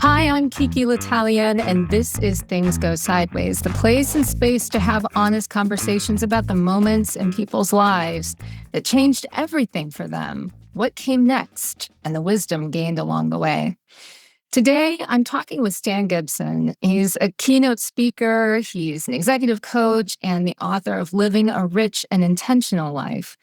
Hi, I'm KiKi, and this is Things Go Sideways, the place and space to have honest conversations about the moments in people's lives that changed everything for them, what came next, and the wisdom gained along the way. Today, I'm talking with Stan Gibson. He's a keynote speaker, he's an executive coach, and the author of Living a Rich and Intentional Life.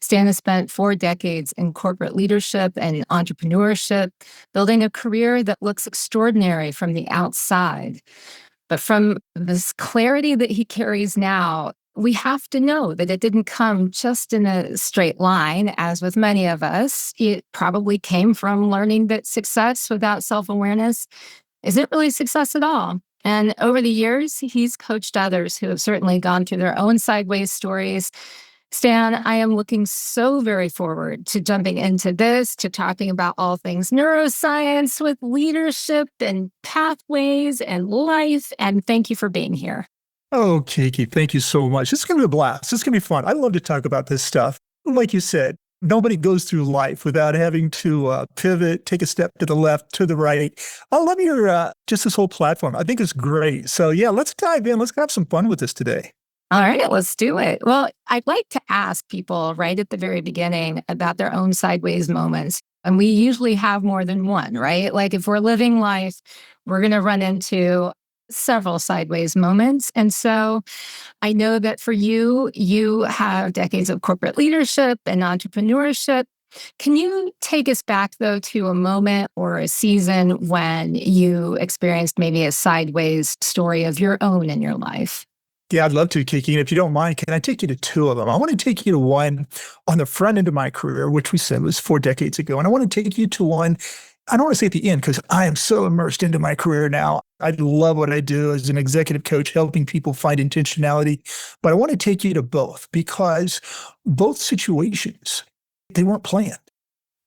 Stan has spent 4 decades in corporate leadership and entrepreneurship, building a career that looks extraordinary from the outside. But from this clarity that he carries now, we have to know that it didn't come just in a straight line, as with many of us. It probably came from learning that success without self-awareness isn't really success at all. And over the years, he's coached others who have certainly gone through their own sideways stories. Stan, I am looking so very forward to jumping into this, to talking about all things neuroscience with leadership and pathways and life. And thank you for being here. Oh, KiKi, thank you so much. It's going to be a blast. It's going to be fun. I love to talk about this stuff. Like you said, nobody goes through life without having to pivot, take a step to the left, to the right. I love your, just this whole platform. I think it's great. So yeah, let's dive in. Let's have some fun with this today. All right, let's do it. Well, I'd like to ask people right at the very beginning about their own sideways moments. And we usually have more than one, right? Like if we're living life, we're going to run into several sideways moments. And so I know that for you, you have decades of corporate leadership and entrepreneurship. Can you take us back, though, to a moment or a season when you experienced maybe a sideways story of your own in your life? Yeah, I'd love to, KiKi. And if you don't mind, can I take you to 2 of them? I want to take you to one on the front end of my career, which we said was 4 decades ago. And I want to take you to one, I don't want to say at the end, because I am so immersed into my career now. I love what I do as an executive coach, helping people find intentionality. But I want to take you to both, because both situations, they weren't planned.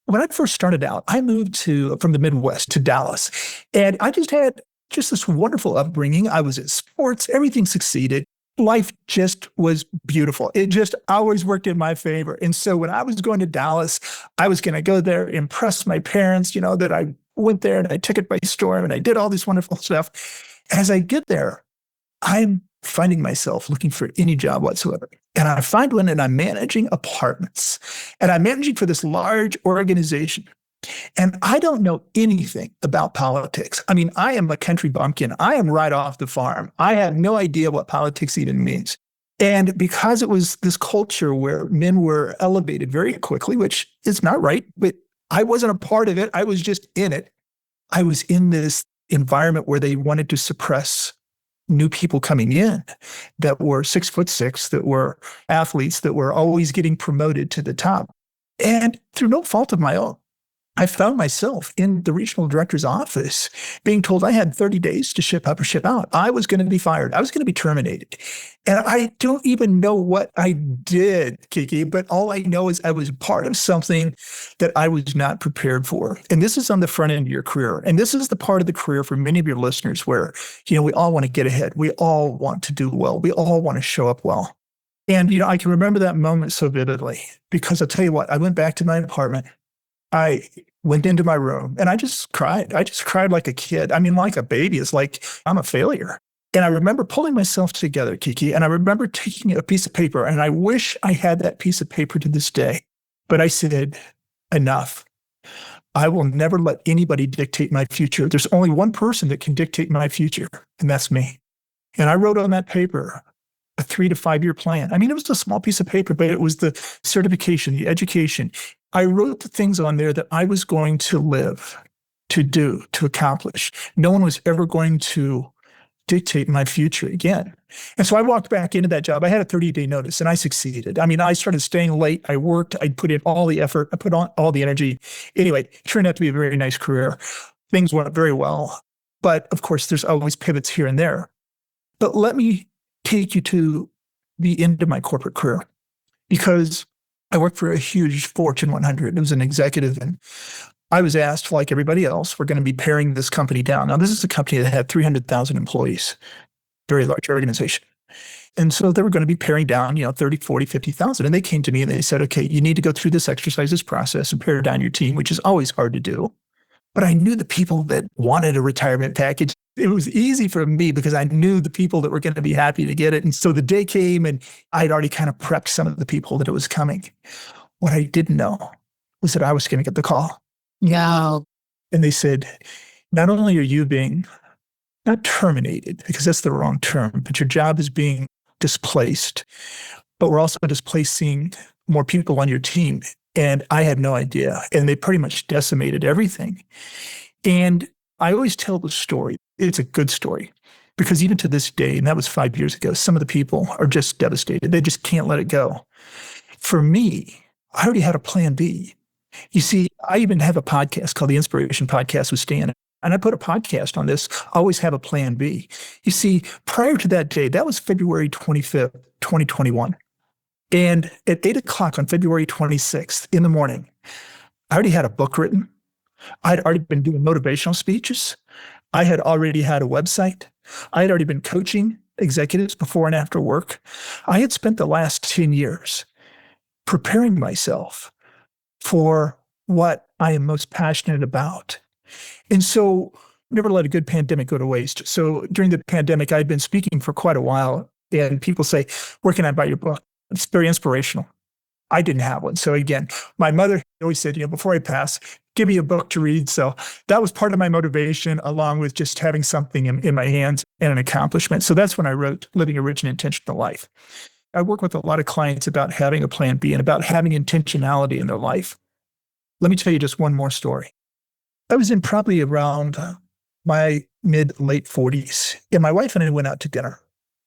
When I first started out, I moved from the Midwest to Dallas. And I had this wonderful upbringing. I was in sports, everything succeeded. Life just was beautiful. It just always worked in my favor. And so when I was going to Dallas, I was going to go there, impress my parents, that I went there and I took it by storm and I did all this wonderful stuff. As I get there, I'm finding myself looking for any job whatsoever. And I find one and I'm managing apartments. And I'm managing for this large organization. And I don't know anything about politics. I mean, I am a country bumpkin. I am right off the farm. I have no idea what politics even means. And because it was this culture where men were elevated very quickly, which is not right, but I wasn't a part of it. I was just in it. I was in this environment where they wanted to suppress new people coming in that were 6'6", that were athletes, that were always getting promoted to the top. And through no fault of my own, I found myself in the regional director's office being told I had 30 days to ship up or ship out. I was going to be fired. I was going to be terminated. And I don't even know what I did, KiKi, but all I know is I was part of something that I was not prepared for. And this is on the front end of your career. And this is the part of the career for many of your listeners where, we all want to get ahead. We all want to do well. We all want to show up well. And, I can remember that moment so vividly because I'll tell you what, I went back to my apartment. I went into my room and I just cried. I just cried like a kid. I mean, like a baby. It's like I'm a failure. And I remember pulling myself together, KiKi, and I remember taking a piece of paper, and I wish I had that piece of paper to this day. But I said, enough. I will never let anybody dictate my future. There's only one person that can dictate my future, and that's me. And I wrote on that paper a 3 to 5 year plan. I mean, it was a small piece of paper, but it was the certification, the education. I wrote the things on there that I was going to live, to do, to accomplish. No one was ever going to dictate my future again. And so I walked back into that job. I had a 30-day notice and I succeeded. I mean, I started staying late. I worked. I put in all the effort. I put on all the energy. Anyway, it turned out to be a very nice career. Things went very well. But of course, there's always pivots here and there. But let me take you to the end of my corporate career, because I worked for a huge Fortune 100. It was an executive, and I was asked, like everybody else, we're going to be paring this company down. Now, this is a company that had 300,000 employees, very large organization. And so they were going to be paring down, 30, 40, 50,000. And they came to me and they said, okay, you need to go through this exercise, this process and pare down your team, which is always hard to do. But I knew the people that wanted a retirement package. It was easy for me because I knew the people that were going to be happy to get it. And so the day came and I'd already kind of prepped some of the people that it was coming. What I didn't know was that I was going to get the call. Yeah. And they said, not only are you being not terminated, because that's the wrong term, but your job is being displaced, but we're also displacing more people on your team. And I had no idea. And they pretty much decimated everything. And I always tell the story. It's a good story because even to this day, and that was 5 years ago, some of the people are just devastated. They just can't let it go. For me, I already had a plan B. You see, I even have a podcast called the Inspiration Podcast with Stan. And I put a podcast on this, always have a plan B. You see, prior to that day, that was February 25th, 2021. And at 8 o'clock on February 26th in the morning, I already had a book written. I'd already been doing motivational speeches. I had already had a website. I had already been coaching executives before and after work. I had spent the last 10 years preparing myself for what I am most passionate about. And so never let a good pandemic go to waste. So during the pandemic, I'd been speaking for quite a while, and people say, where can I buy your book? It's very inspirational. I didn't have one. So again, my mother always said, before I pass, give me a book to read. So that was part of my motivation, along with just having something in my hands and an accomplishment. So that's when I wrote Living a Rich and Intentional Life. I work with a lot of clients about having a plan B and about having intentionality in their life. Let me tell you just one more story. I was in probably around my mid-late 40s, and my wife and I went out to dinner.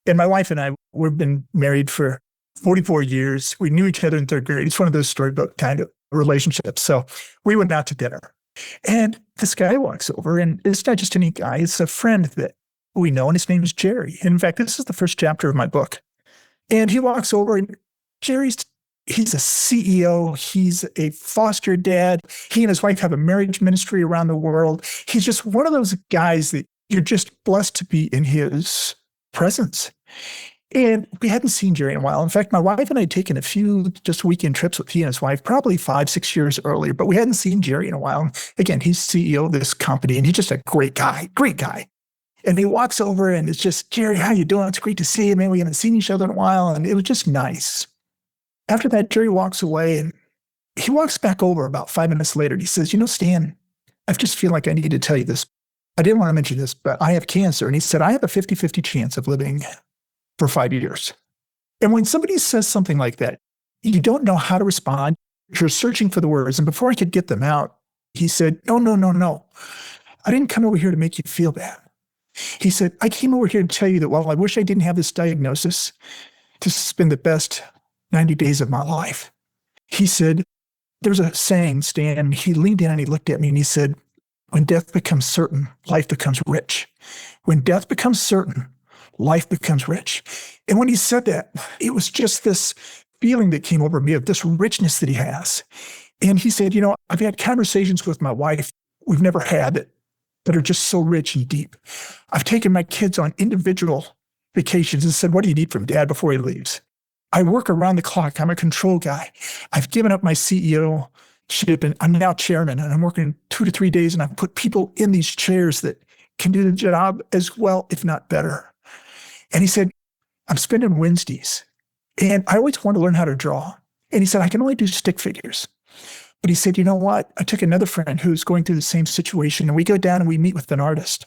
And my wife and I, we've been married for 44 years. We knew each other in third grade. It's one of those storybook kind of relationships. So we went out to dinner. And this guy walks over, and it's not just any guy, it's a friend that we know, and his name is Jerry. And in fact, this is the first chapter of my book. And he walks over, and he's a CEO. He's a foster dad. He and his wife have a marriage ministry around the world. He's just one of those guys that you're just blessed to be in his presence. And we hadn't seen Jerry in a while. In fact, my wife and I had taken a few just weekend trips with he and his wife, probably 5-6 years earlier, but we hadn't seen Jerry in a while. Again, he's CEO of this company, and he's just a great guy. And he walks over, and it's just, Jerry, how you doing? It's great to see you, man. We haven't seen each other in a while, and it was just nice. After that, Jerry walks away, and he walks back over about 5 minutes later. And he says, Stan, I just feel like I need to tell you this. I didn't want to mention this, but I have cancer. And he said, I have a 50-50 chance of living for 5 years. And when somebody says something like that, you don't know how to respond. You're searching for the words. And before I could get them out, he said, no. I didn't come over here to make you feel bad. He said, I came over here to tell you that while I wish I didn't have this diagnosis, this has been the best 90 days of my life. He said, there's a saying, Stan, and he leaned in and he looked at me and he said, when death becomes certain, life becomes rich. When death becomes certain, life becomes rich. And when he said that, it was just this feeling that came over me of this richness that he has. And he said, I've had conversations with my wife we've never had that are just so rich and deep. I've taken my kids on individual vacations and said, what do you need from dad before he leaves? I work around the clock. I'm a control guy. I've given up my CEO ship, and I'm now chairman, and I'm working 2 to 3 days, and I've put people in these chairs that can do the job as well, if not better. And he said, I'm spending Wednesdays, and I always want to learn how to draw. And he said, I can only do stick figures. But he said, you know what? I took another friend who's going through the same situation, and we go down and we meet with an artist.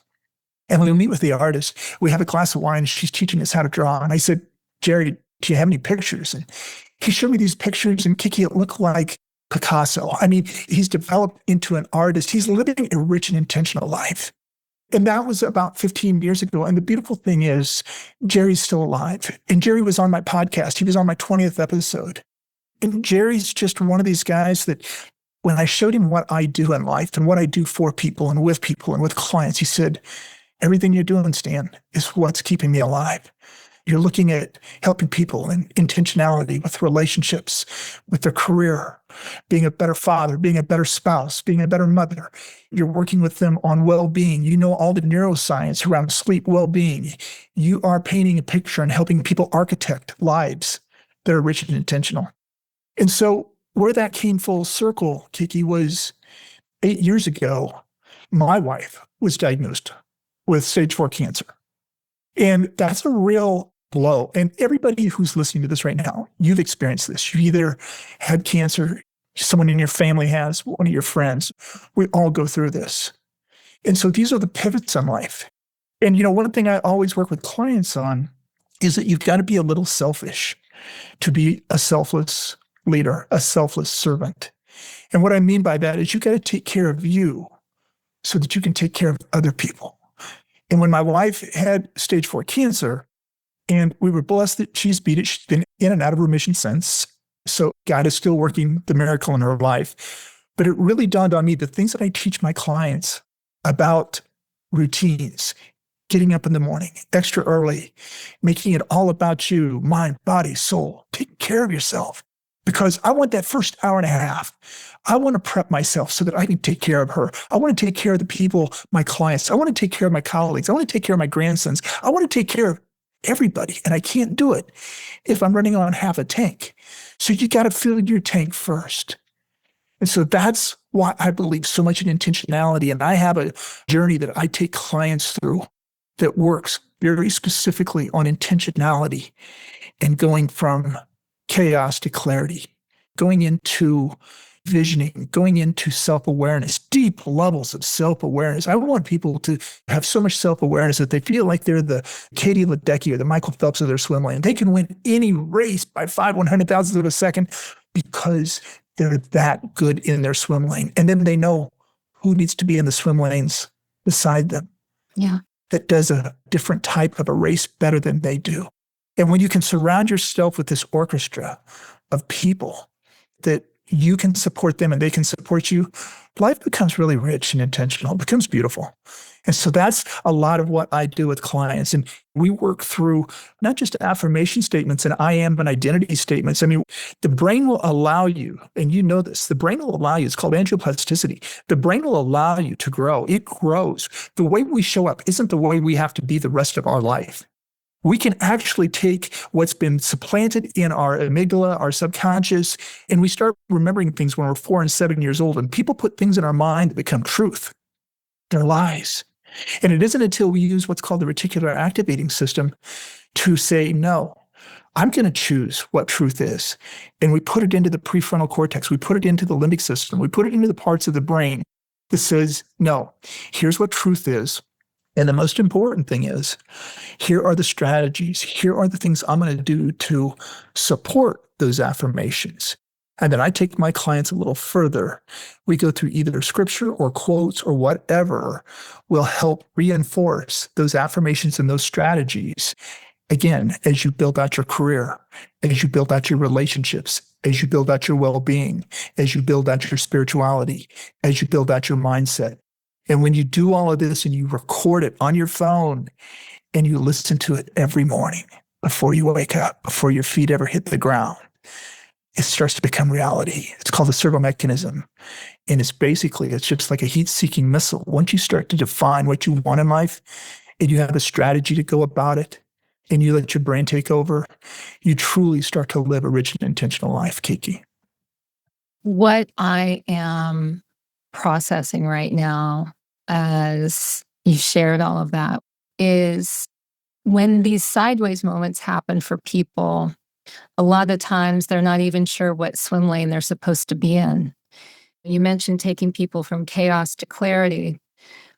And when we meet with the artist, we have a glass of wine, and she's teaching us how to draw. And I said, Jerry, do you have any pictures? And he showed me these pictures, and KiKi, it looked like Picasso. I mean, he's developed into an artist. He's living a rich and intentional life. And that was about 15 years ago. And the beautiful thing is, Jerry's still alive. And Jerry was on my podcast. He was on my 20th episode. And Jerry's just one of these guys that when I showed him what I do in life and what I do for people and with clients, he said, everything you're doing, Stan, is what's keeping me alive. You're looking at helping people and intentionality with relationships, with their career, being a better father, being a better spouse, being a better mother. You're working with them on well-being. You know all the neuroscience around sleep well-being. You are painting a picture and helping people architect lives that are rich and intentional. And so where that came full circle, KiKi, was 8 years ago, my wife was diagnosed with stage 4 cancer. And that's a real blow. And everybody who's listening to this right now, you've experienced this. You either had cancer, someone in your family has, one of your friends. We all go through this. And so these are the pivots in life. And, one thing I always work with clients on is that you've got to be a little selfish to be a selfless leader, a selfless servant. And what I mean by that is you got to take care of you so that you can take care of other people. And when my wife had stage 4 cancer, and we were blessed that she's beat it, she's been in and out of remission since. So God is still working the miracle in her life. But it really dawned on me the things that I teach my clients about routines, getting up in the morning, extra early, making it all about you, mind, body, soul, taking care of yourself. Because I want that first hour and a half. I want to prep myself so that I can take care of her. I want to take care of the people, my clients. I want to take care of my colleagues. I want to take care of my grandsons. I want to take care of everybody. And I can't do it if I'm running on half a tank. So you got to fill your tank first. And so that's why I believe so much in intentionality. And I have a journey that I take clients through that works very specifically on intentionality and going from chaos to clarity, going into visioning, going into self-awareness, deep levels of self-awareness. I want people to have so much self-awareness that they feel like they're the Katie Ledecky or the Michael Phelps of their swim lane. They can win any race by 5/100,000th of a second because they're that good in their swim lane. And then they know who needs to be in the swim lanes beside them. Yeah. That does a different type of a race better than they do. And when you can surround yourself with this orchestra of people that you can support them and they can support you, life becomes really rich and intentional. It becomes beautiful. And so that's a lot of what I do with clients. And we work through not just affirmation statements and I am and identity statements. I mean, the brain will allow you, and you know this, the brain will allow you, it's called angioplasticity. The brain will allow you to grow. It grows. The way we show up isn't the way we have to be the rest of our life. We can actually take what's been supplanted in our amygdala, our subconscious, and we start remembering things when we're 4 and 7 years old. And people put things in our mind that become truth. They're lies. And it isn't until we use what's called the reticular activating system to say, no, I'm going to choose what truth is. And we put it into the prefrontal cortex. We put it into the limbic system. We put it into the parts of the brain that says, no, here's what truth is. And the most important thing is, here are the strategies. Here are the things I'm going to do to support those affirmations. And then I take my clients a little further. We go through either scripture or quotes or whatever will help reinforce those affirmations and those strategies. Again, as you build out your career, as you build out your relationships, as you build out your well-being, as you build out your spirituality, as you build out your mindset. And when you do all of this and you record it on your phone and you listen to it every morning before you wake up, before your feet ever hit the ground, it starts to become reality. It's called the servo mechanism. And it's just like a heat-seeking missile. Once you start to define what you want in life and you have a strategy to go about it and you let your brain take over, you truly start to live a rich and intentional life, KiKi. What I am processing right now as you shared all of that is when these sideways moments happen for people, a lot of times they're not even sure what swim lane they're supposed to be in. You mentioned taking people from chaos to clarity.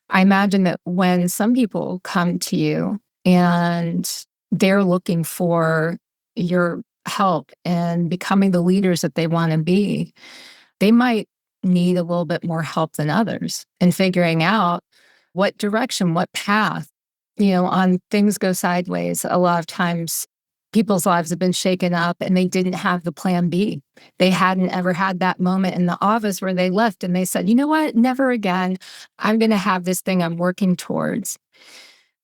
I imagine that when some people come to you and they're looking for your help and becoming the leaders that they want to be, they might need a little bit more help than others in figuring out what direction, what path. On things go sideways, a lot of times people's lives have been shaken up and they didn't have the plan B. They hadn't ever had that moment in the office where they left and they said, you know what, never again. I'm going to have this thing I'm working towards.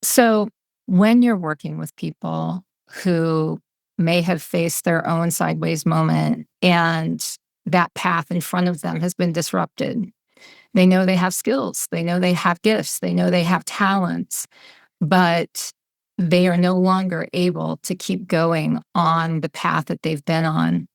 So when you're working with people, who may have faced their own sideways moment, and that path in front of them has been disrupted. They know they have skills, they know they have gifts, they know they have talents, but they are no longer able to keep going on the path that they've been on.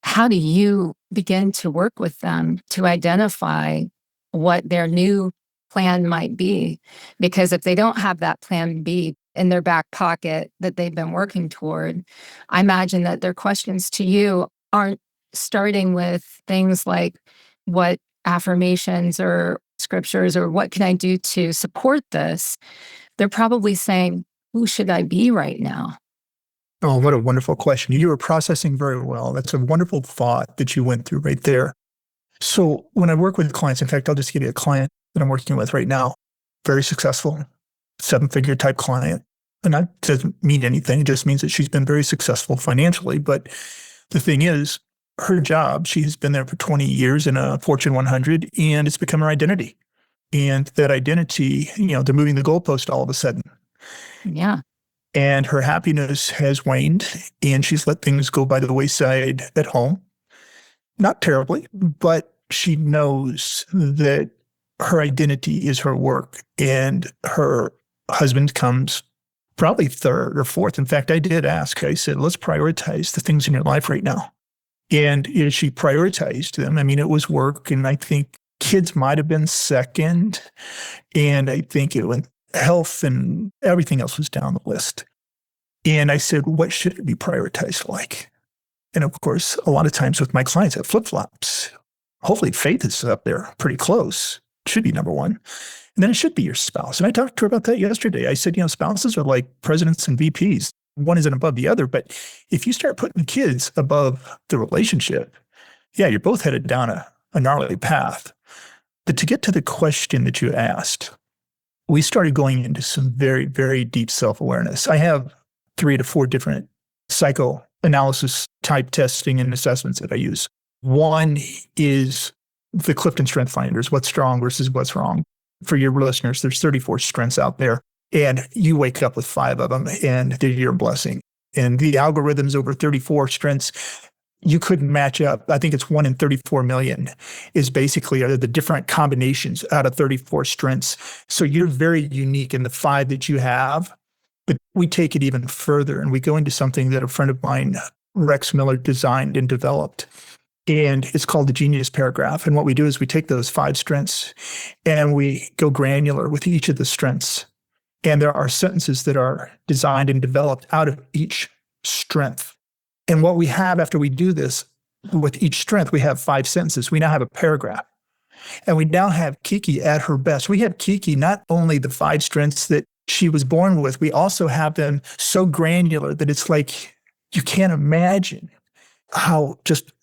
How do you begin to work with them to identify what their new plan might be? Because if they don't have that plan B in their back pocket that they've been working toward, I imagine that their questions to you aren't starting with things like, what affirmations or scriptures or what can I do to support this? They're probably saying, who should I be right now? Oh, what a wonderful question. You were processing very well. That's a wonderful thought that you went through right there. So when I work with clients, in fact, I'll just give you a client that I'm working with right now, very successful, 7-figure type client. And that doesn't mean anything. It just means that she's been very successful financially. But the thing is, her job, she has been there for 20 years in a Fortune 100, and it's become her identity. And that identity, they're moving the goalpost all of a sudden. Yeah. And her happiness has waned, and she's let things go by the wayside at home. Not terribly, but she knows that her identity is her work, and her husband comes probably third or fourth. In fact, I did ask, I said, let's prioritize the things in your life right now. And as she prioritized them, it was work, and I think kids might have been second, and I think it went health and everything else was down the list. And I said, what should it be prioritized like? And of course, a lot of times with my clients, it flip-flops. Hopefully faith is up there pretty close. It should be number one. And then it should be your spouse. And I talked to her about that yesterday. I said, spouses are like presidents and VPs. One isn't above the other. But if you start putting the kids above the relationship, you're both headed down a gnarly path. But to get to the question that you asked, we started going into some very, very deep self-awareness. I have 3 to 4 different psychoanalysis type testing and assessments that I use. One is the Clifton Strength Finders, what's strong versus what's wrong. For your listeners, there's 34 strengths out there, and you wake up with 5 of them, and they're your blessing. And the algorithms over 34 strengths, you couldn't match up. I think it's 1 in 34 million is basically are the different combinations out of 34 strengths. So you're very unique in the 5 that you have. But we take it even further, and we go into something that a friend of mine, Rex Miller, designed and developed. And it's called the Genius Paragraph. And what we do is we take those 5 strengths and we go granular with each of the strengths. And there are sentences that are designed and developed out of each strength. And what we have after we do this, with each strength, we have 5 sentences. We now have a paragraph. And we now have KiKi at her best. We have KiKi, not only the 5 strengths that she was born with, we also have them so granular that it's like you can't imagine how just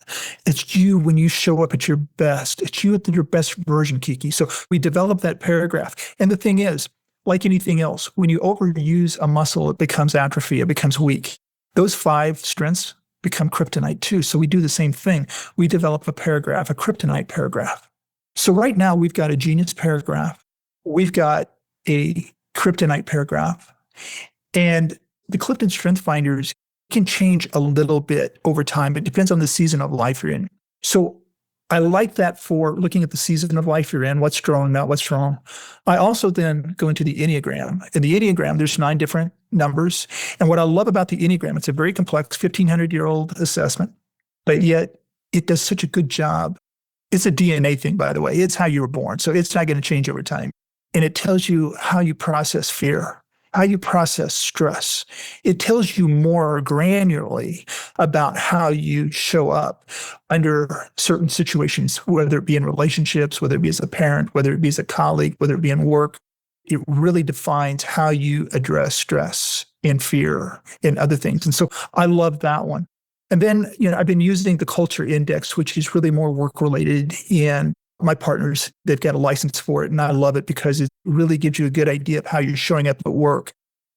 it's you when you show up at your best. It's you at your best version, KiKi. So we develop that paragraph. And the thing is, like anything else, when you overuse a muscle, it becomes atrophy, it becomes weak. Those 5 strengths become kryptonite too. So we do the same thing. We develop a paragraph, a kryptonite paragraph. So right now we've got a genius paragraph. We've got a kryptonite paragraph. And the Clifton Strength Finders can change a little bit over time. It depends on the season of life you're in. So I like that for looking at the season of life you're in, what's strong, not what's wrong. I also then go into the Enneagram. In the Enneagram, there's 9 different numbers. And what I love about the Enneagram, it's a very complex 1,500-year-old assessment, but yet it does such a good job. It's a DNA thing, by the way. It's how you were born. So it's not going to change over time. And it tells you how you process fear, how you process stress. It tells you more granularly about how you show up under certain situations, whether it be in relationships, whether it be as a parent, whether it be as a colleague, whether it be in work. It really defines how you address stress and fear and other things. And so I love that one. And then, I've been using the Culture Index, which is really more work-related, and my partners, they've got a license for it, and I love it because it really gives you a good idea of how you're showing up at work.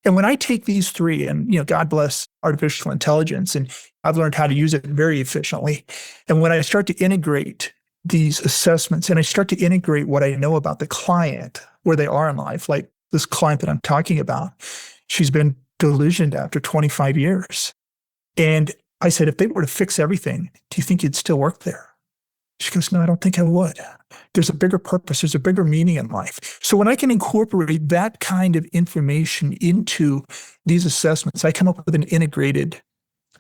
And when I take these 3, and God bless artificial intelligence, and I've learned how to use it very efficiently. And when I start to integrate these assessments and I start to integrate what I know about the client, where they are in life, like this client that I'm talking about, she's been delusioned after 25 years. And I said, if they were to fix everything, do you think you'd still work there? She goes, no, I don't think I would. There's a bigger purpose. There's a bigger meaning in life. So when I can incorporate that kind of information into these assessments, I come up with an integrated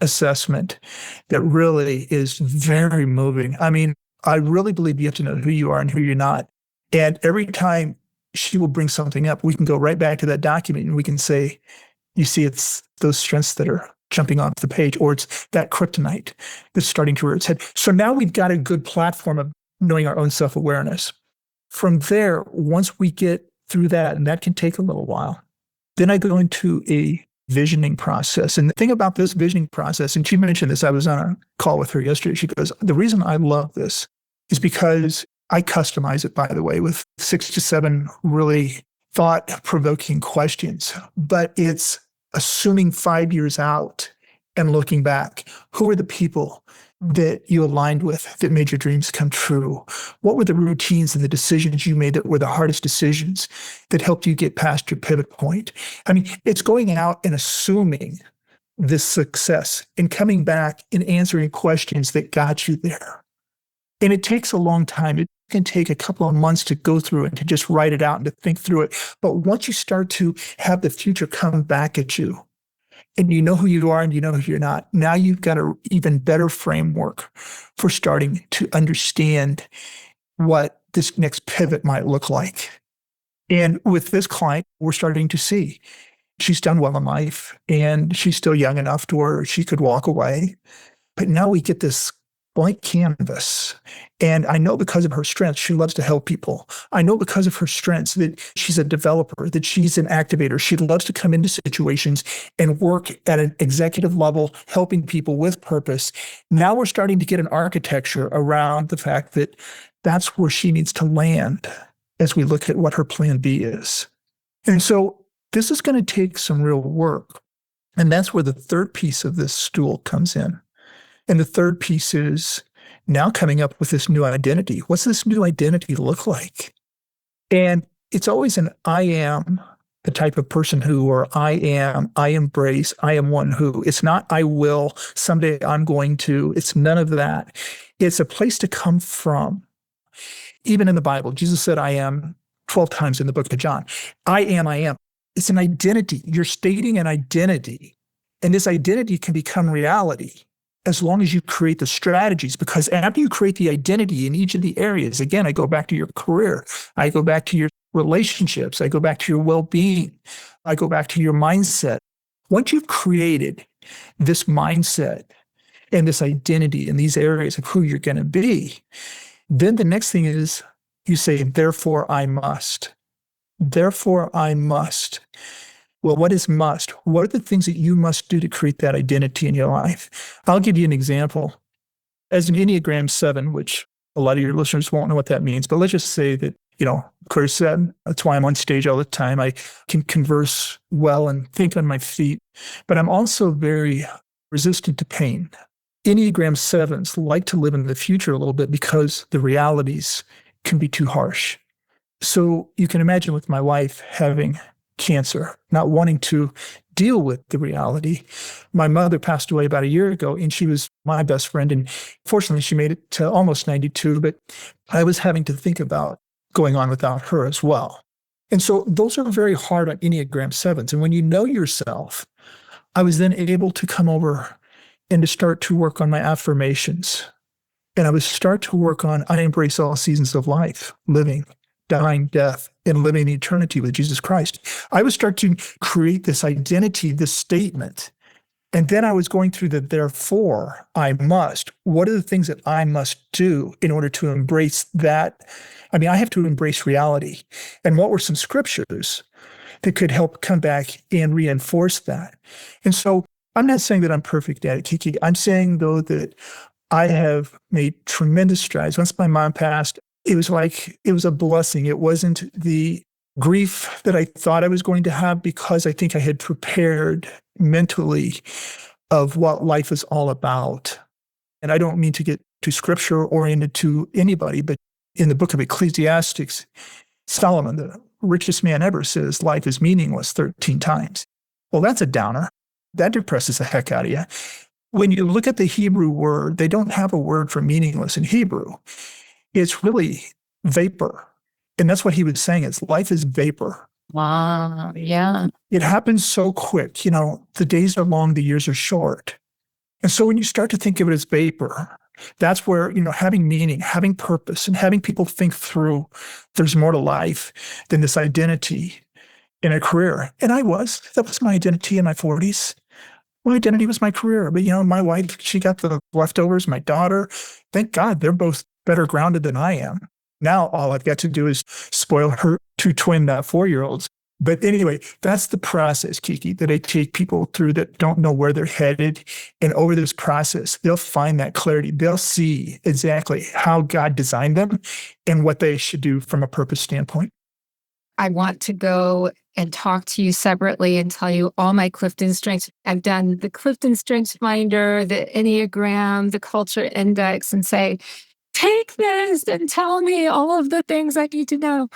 assessment that really is very moving. I mean, I really believe you have to know who you are and who you're not. And every time she will bring something up, we can go right back to that document and we can say, you see, it's those strengths that are jumping off the page, or it's that kryptonite that's starting to rear its head. So now we've got a good platform of knowing our own self-awareness. From there, once we get through that, and that can take a little while, then I go into a visioning process. And the thing about this visioning process, and she mentioned this, I was on a call with her yesterday. She goes, the reason I love this is because I customize it, by the way, with 6 to 7 really thought-provoking questions, but it's assuming 5 years out and looking back. Who are the people that you aligned with that made your dreams come true? What were the routines and the decisions you made that were the hardest decisions that helped you get past your pivot point? I mean, it's going out and assuming this success and coming back and answering questions that got you there. And it takes a long time. It can take a couple of months to go through it and to just write it out and to think through it. But once you start to have the future come back at you, and you know who you are and you know who you're not, now you've got an even better framework for starting to understand what this next pivot might look like. And with this client, we're starting to see she's done well in life and she's still young enough to where she could walk away. But now we get this blank canvas. And I know because of her strengths, she loves to help people. I know because of her strengths that she's a developer, that she's an activator. She loves to come into situations and work at an executive level, helping people with purpose. Now we're starting to get an architecture around the fact that that's where she needs to land as we look at what her plan B is. And so this is going to take some real work. And that's where the third piece of this stool comes in. And the third piece is now coming up with this new identity. What's this new identity look like? And it's always an I am the type of person who, or I am, I embrace, I am one who. It's not I will, someday I'm going to. It's none of that. It's a place to come from. Even in the Bible, Jesus said I am 12 times in the book of John. I am, I am. It's an identity. You're stating an identity. And this identity can become reality as long as you create the strategies, because after you create the identity in each of the areas, again, I go back to your career, I go back to your relationships, I go back to your well-being, I go back to your mindset. Once you've created this mindset and this identity in these areas of who you're going to be, then the next thing is you say, therefore I must. Therefore I must. Well, what is must? What are the things that you must do to create that identity in your life? I'll give you an example. As an Enneagram 7, which a lot of your listeners won't know what that means, but let's just say that, Chris said, that's why I'm on stage all the time. I can converse well and think on my feet, but I'm also very resistant to pain. Enneagram 7s like to live in the future a little bit because the realities can be too harsh. So you can imagine with my wife having cancer, not wanting to deal with the reality. My mother passed away about a year ago, and she was my best friend. And fortunately, she made it to almost 92, but I was having to think about going on without her as well. And so those are very hard on Enneagram 7s. And when you know yourself, I was then able to come over and to start to work on my affirmations. And I would start to work on, I embrace all seasons of life, living, dying, death, and living eternity with Jesus Christ. I would start to create this identity, this statement. And then I was going through the therefore I must. What are the things that I must do in order to embrace that? I mean, I have to embrace reality. And what were some scriptures that could help come back and reinforce that? And so I'm not saying that I'm perfect at it, KiKi. I'm saying, though, that I have made tremendous strides. Once my mom passed, it was like it was a blessing. It wasn't the grief that I thought I was going to have, because I think I had prepared mentally of what life is all about. And I don't mean to get too scripture oriented to anybody, but in the book of Ecclesiastes, Solomon, the richest man ever, says life is meaningless 13 times. Well, that's a downer. That depresses the heck out of you. When you look at the Hebrew word, they don't have a word for meaningless in Hebrew. It's really vapor. And that's what he was saying. It's life is vapor. Wow. Yeah. It happens so quick. The days are long, the years are short. And so when you start to think of it as vapor, that's where, having meaning, having purpose, and having people think through there's more to life than this identity in a career. And that was my identity in my 40s. My identity was my career. But, my wife, she got the leftovers. My daughter, thank God, they're both better grounded than I am. Now, all I've got to do is spoil her two twin 4-year-olds. But anyway, that's the process, KiKi, that I take people through that don't know where they're headed. And over this process, they'll find that clarity. They'll see exactly how God designed them and what they should do from a purpose standpoint. I want to go and talk to you separately and tell you all my Clifton strengths. I've done the Clifton Strengths Finder, the Enneagram, the Culture Index, and say, take this and tell me all of the things I need to know.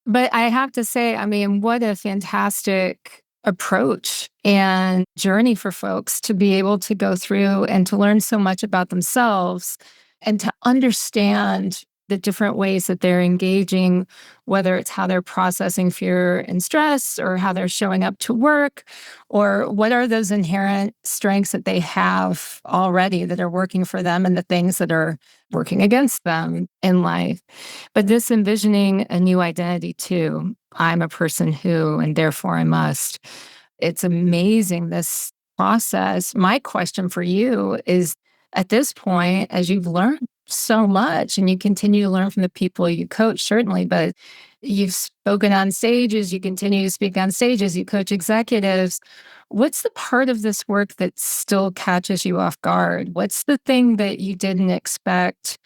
But I have to say, what a fantastic approach and journey for folks to be able to go through and to learn so much about themselves and to understand the different ways that they're engaging, whether it's how they're processing fear and stress or how they're showing up to work, or what are those inherent strengths that they have already that are working for them and the things that are working against them in life. But this envisioning a new identity too. I'm a person who, and therefore I must. It's amazing, this process. My question for you is, at this point, as you've learned so much and you continue to learn from the people you coach, certainly, but you've spoken on stages, you continue to speak on stages, you coach executives. What's the part of this work that still catches you off guard? What's the thing that you didn't expect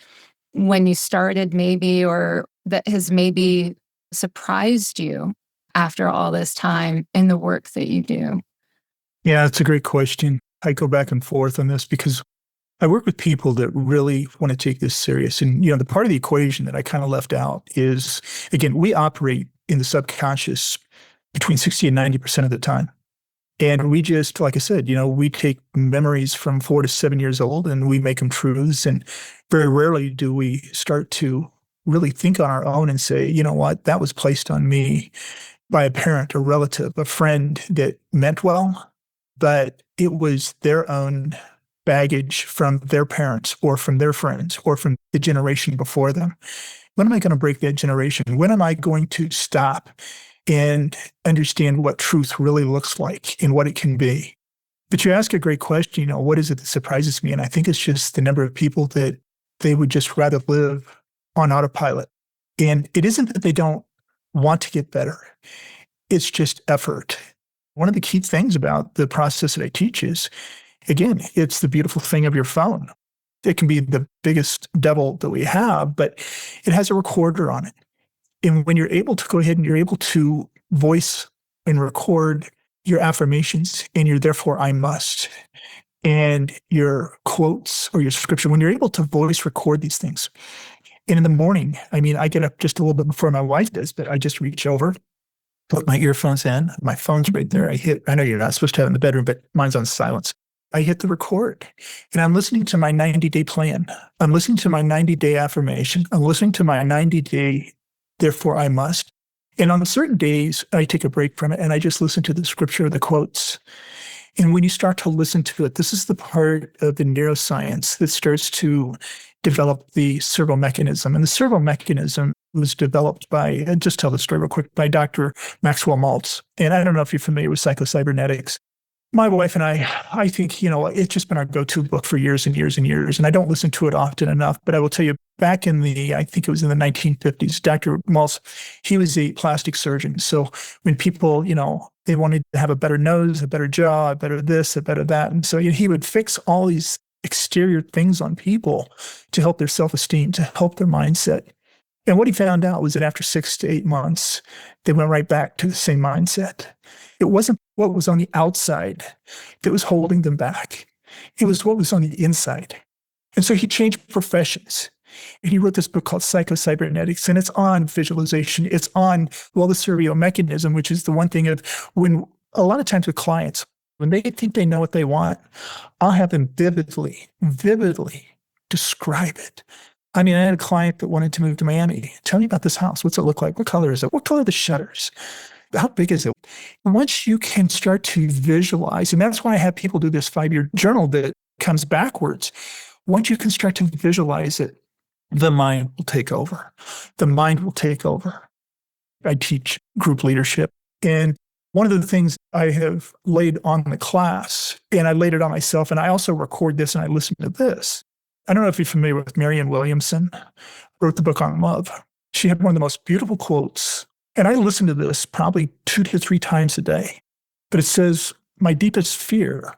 when you started maybe, or that has maybe surprised you after all this time in the work that you do? Yeah, it's a great question. I go back and forth on this because I work with people that really want to take this serious. And, the part of the equation that I kind of left out is, again, we operate in the subconscious between 60 and 90% of the time. And we just, like I said, we take memories from 4 to 7 years old and we make them truths. And very rarely do we start to really think on our own and say, you know what, that was placed on me by a parent, a relative, a friend that meant well, but it was their own baggage from their parents or from their friends or from the generation before them. When am I going to break that generation? When am I going to stop and understand what truth really looks like and what it can be? But you ask a great question, what is it that surprises me? And I think it's just the number of people that they would just rather live on autopilot. And it isn't that they don't want to get better. It's just effort. One of the key things about the process that I teach is, again, it's the beautiful thing of your phone. It can be the biggest devil that we have, but it has a recorder on it. And when you're able to go ahead and you're able to voice and record your affirmations and your therefore I must and your quotes or your scripture, when you're able to voice record these things. And in the morning, I get up just a little bit before my wife does, but I just reach over, put my earphones in, my phone's right there. I know you're not supposed to have it in the bedroom, but mine's on silence. I hit the record and I'm listening to my 90-day plan. I'm listening to my 90-day affirmation. I'm listening to my 90-day, therefore I must. And on certain days, I take a break from it and I just listen to the scripture, the quotes. And when you start to listen to it, this is the part of the neuroscience that starts to develop the servo mechanism. And the servo mechanism was developed by, I'll just tell the story real quick, by Dr. Maxwell Maltz. And I don't know if you're familiar with psychocybernetics. My wife and I think, it's just been our go-to book for years and years and years. And I don't listen to it often enough, but I will tell you, back in I think it was in the 1950s, Dr. Maltz, he was a plastic surgeon. So when people, they wanted to have a better nose, a better jaw, a better this, a better that. And so he would fix all these exterior things on people to help their self-esteem, to help their mindset. And what he found out was that after 6 to 8 months, they went right back to the same mindset. It wasn't what was on the outside that was holding them back. It was what was on the inside. And so he changed professions. And he wrote this book called Psychocybernetics, and it's on visualization. It's on, the servo mechanism, which is the one thing of when A lot of times with clients, when they think they know what they want, I'll have them vividly describe it. I mean, I had a client that wanted to move to Miami. Tell me about this house. What's it look like? What color is it? What color are the shutters? How big is it? Once you can start to visualize, and that's why I have people do this 5-year journal that comes backwards. Once you can start to visualize it, the mind will take over. The mind will take over. I teach group leadership. And one of the things I have laid on the class, and I laid it on myself, and I also record this and I listen to this. I don't know if you're familiar with Marianne Williamson, wrote the book on love. She had one of the most beautiful quotes. And I listen to this probably 2 to 3 times a day. But it says, my deepest fear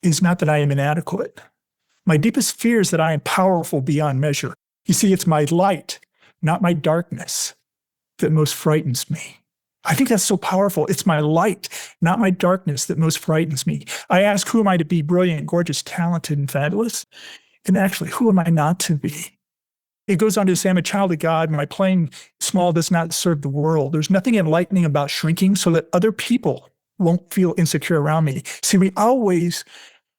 is not that I am inadequate. My deepest fear is that I am powerful beyond measure. You see, it's my light, not my darkness, that most frightens me. I think that's so powerful. It's my light, not my darkness, that most frightens me. I ask, who am I to be? Brilliant, gorgeous, talented, and fabulous? And actually, who am I not to be? It goes on to say, I'm a child of God. My playing small does not serve the world. There's nothing enlightening about shrinking so that other people won't feel insecure around me. See, we always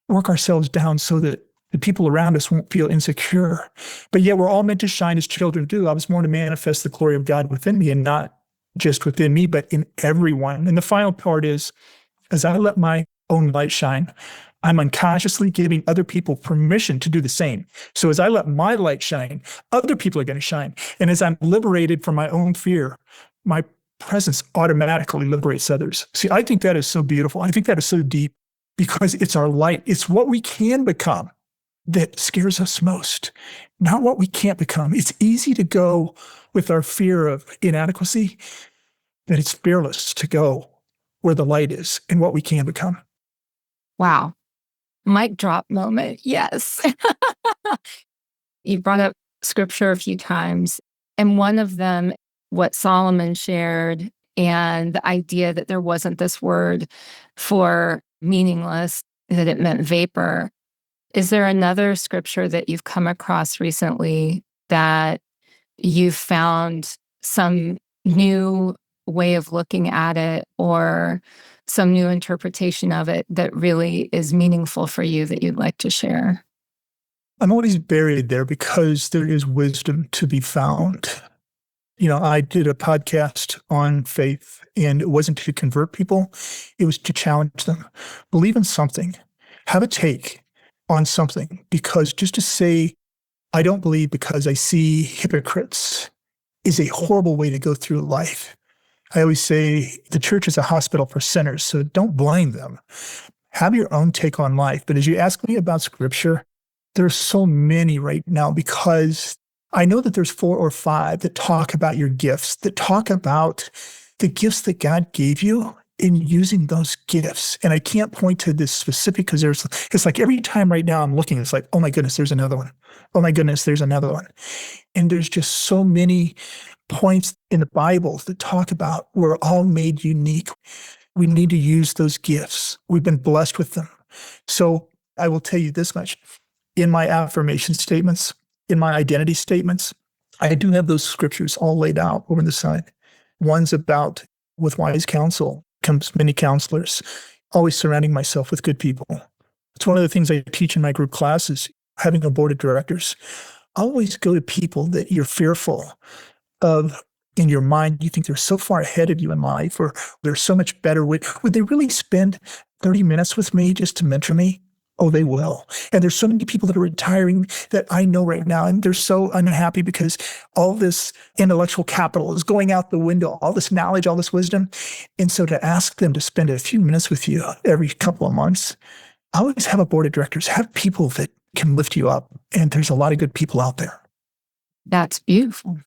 work ourselves down so that the people around us won't feel insecure. But yet we're all meant to shine as children do. I was born to manifest the glory of God within me, and not just within me, but in everyone. And the final part is, as I let my own light shine, I'm unconsciously giving other people permission to do the same. So as I let my light shine, other people are going to shine. And as I'm liberated from my own fear, my presence automatically liberates others. See, I think that is so beautiful. I think that is so deep, because it's our light. It's what we can become that scares us most, not what we can't become. It's easy to go with our fear of inadequacy, that it's fearless to go where the light is and what we can become. Wow. Mic drop moment. Yes. You brought up scripture a few times, and one of them, what Solomon shared, and the idea that there wasn't this word for meaningless, that it meant vapor. Is there another scripture that you've come across recently that you've found some new way of looking at it, or some new interpretation of it that really is meaningful for you that you'd like to share? I'm always buried there because there is wisdom to be found. I did a podcast on faith, and it wasn't to convert people. It was to challenge them. Believe in something. Have a take on something, because just to say, I don't believe because I see hypocrites, is a horrible way to go through life. I always say the church is a hospital for sinners, so don't blame them. Have your own take on life. But as you ask me about scripture, there are so many right now, because I know that there's 4 or 5 that talk about your gifts, that talk about the gifts that God gave you in using those gifts. And I can't point to this specific, because it's like every time right now I'm looking, it's like, oh my goodness, there's another one. Oh my goodness, there's another one. And there's just so many points in the Bible that talk about we're all made unique. We need to use those gifts. We've been blessed with them. So I will tell you this much. In my affirmation statements, in my identity statements, I do have those scriptures all laid out over the side. One's about, with wise counsel comes many counselors, always surrounding myself with good people. It's one of the things I teach in my group classes, having a board of directors. Always go to people that you're fearful of in your mind. You think they're so far ahead of you in life, or they're so much better. Would they really spend 30 minutes with me just to mentor me? Oh, they will. And there's so many people that are retiring that I know right now, and they're so unhappy because all this intellectual capital is going out the window, all this knowledge, all this wisdom. And so to ask them to spend a few minutes with you every couple of months, I always have a board of directors, have people that can lift you up. And there's a lot of good people out there. That's beautiful.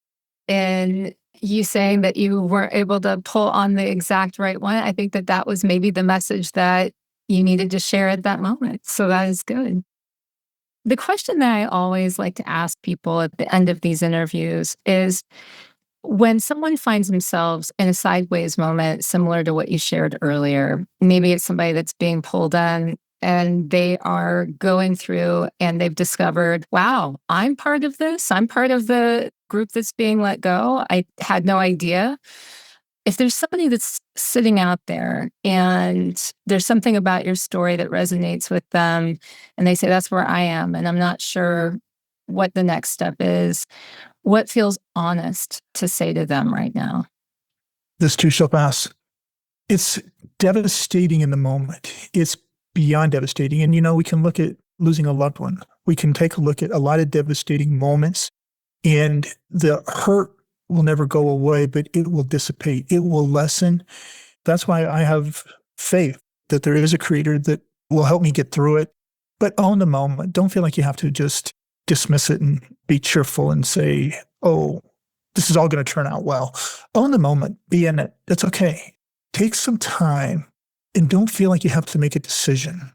And you saying that you weren't able to pull on the exact right one, I think that was maybe the message that you needed to share at that moment. So that is good. The question that I always like to ask people at the end of these interviews is, when someone finds themselves in a sideways moment, similar to what you shared earlier, maybe it's somebody that's being pulled in and they are going through and they've discovered, wow, I'm part of this. I'm part of the group that's being let go. I had no idea. if there's somebody that's sitting out there and there's something about your story that resonates with them and they say, that's where I am, and I'm not sure what the next step is, what feels honest to say to them right now? This too shall pass. It's devastating in the moment. It's beyond devastating. And, we can look at losing a loved one. We can take a look at a lot of devastating moments, and the hurt will never go away, but it will dissipate. It will lessen. That's why I have faith that there is a creator that will help me get through it. But own the moment. Don't feel like you have to just dismiss it and be cheerful and say, oh, this is all going to turn out well. Own the moment. Be in it. That's okay. Take some time and don't feel like you have to make a decision.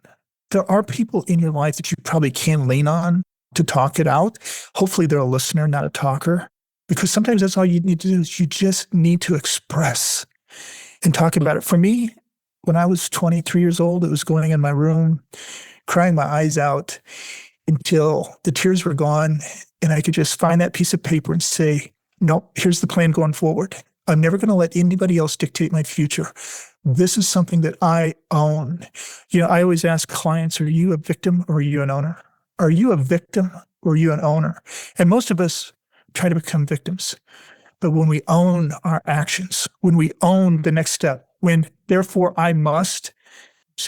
There are people in your life that you probably can lean on to talk it out. Hopefully they're a listener, not a talker, because sometimes that's all you need to do is you just need to express and talk about it. For me, when I was 23 years old, it was going in my room, crying my eyes out until the tears were gone and I could just find that piece of paper and say, no, here's the plan going forward. I'm never going to let anybody else dictate my future. This is something that I own. I always ask clients, are you a victim or are you an owner? Are you a victim or are you an owner? And most of us try to become victims. But when we own our actions, when we own the next step, when therefore I must,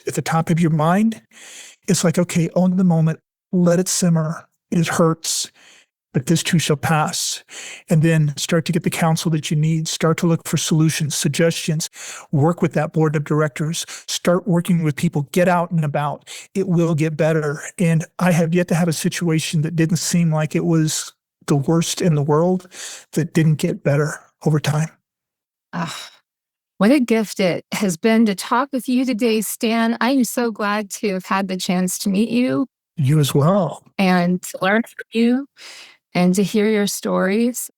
at the top of your mind, it's like, okay, own the moment, let it simmer. It hurts, but this too shall pass. And then start to get the counsel that you need. Start to look for solutions, suggestions. Work with that board of directors. Start working with people. Get out and about. It will get better. And I have yet to have a situation that didn't seem like it was the worst in the world that didn't get better over time. What a gift it has been to talk with you today, Stan. I am so glad to have had the chance to meet you. You as well. And to learn from you and to hear your stories.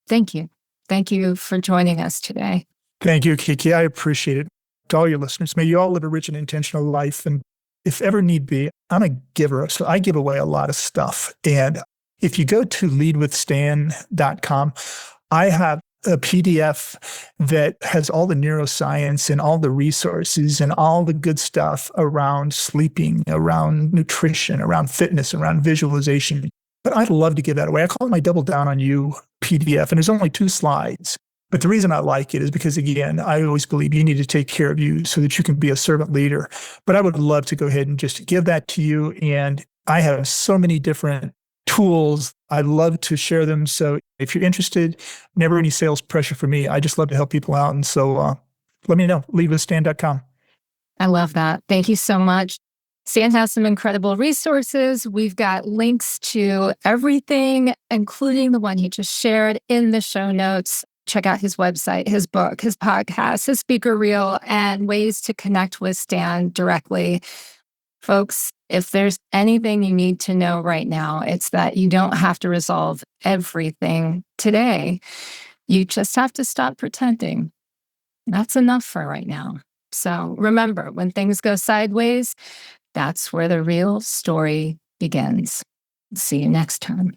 Thank you. Thank you for joining us today. Thank you, KiKi. I appreciate it. To all your listeners, may you all live a rich and intentional life. And if ever need be, I'm a giver, so I give away a lot of stuff. And if you go to leadwithstan.com, I have a PDF that has all the neuroscience and all the resources and all the good stuff around sleeping, around nutrition, around fitness, around visualization. But I'd love to give that away. I call it my Double Down on You PDF, and there's only 2 slides. But the reason I like it is because, again, I always believe you need to take care of you so that you can be a servant leader. But I would love to go ahead and just give that to you. And I have so many different tools. I love to share them. So if you're interested, never any sales pressure for me. I just love to help people out. And so let me know, leadwithstan.com. I love that. Thank you so much. Stan has some incredible resources. We've got links to everything, including the one he just shared in the show notes. Check out his website, his book, his podcast, his speaker reel, and ways to connect with Stan directly. Folks, if there's anything you need to know right now, it's that you don't have to resolve everything today. You just have to stop pretending. That's enough for right now. So remember, when things go sideways, that's where the real story begins. See you next time.